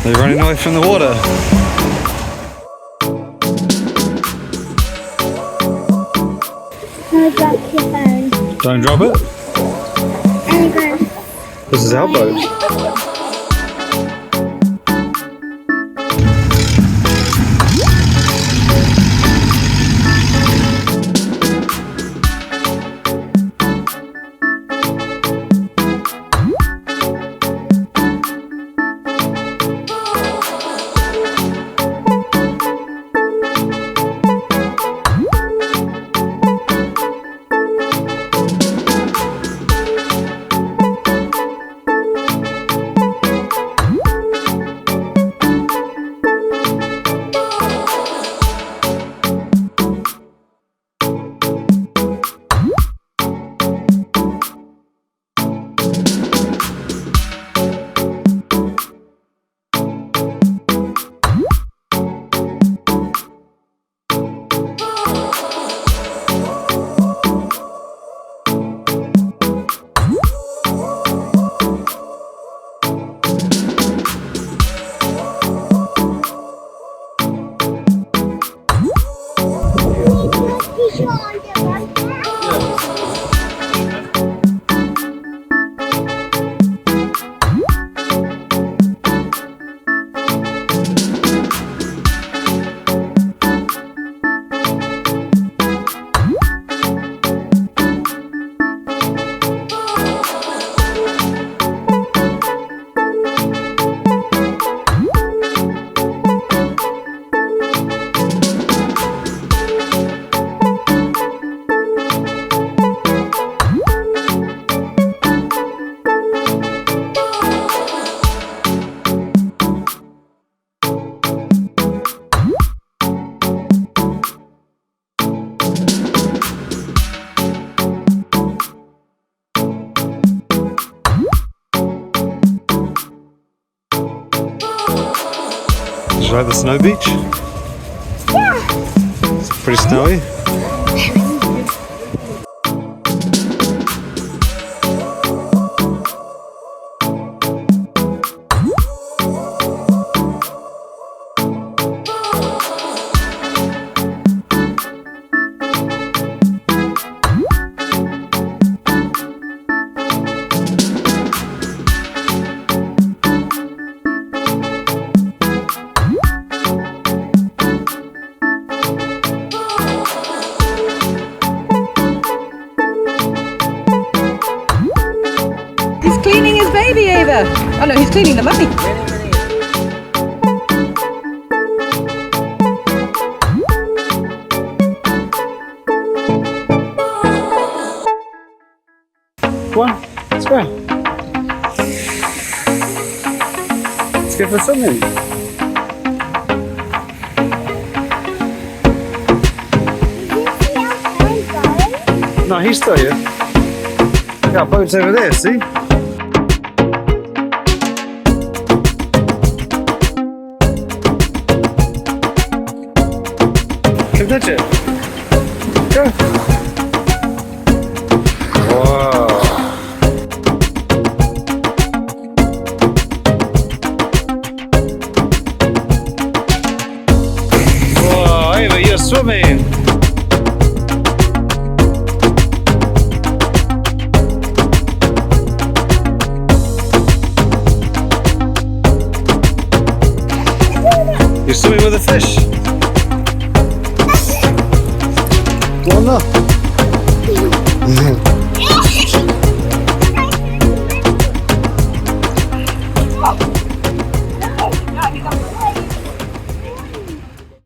They're running away from the water. No, drop your phone. Don't drop it. And go. This is our boat. Did you like the snow beach? Yeah. It's pretty snowy. He's cleaning his baby, Ava. Oh no, he's cleaning the mummy. Go on, let's go. Let's go for something. No, he's still here. Look, our boat's over there, see? Come touch it. Go. Whoa. Whoa, Ava, you're swimming. You're swimming with a fish. Go on now.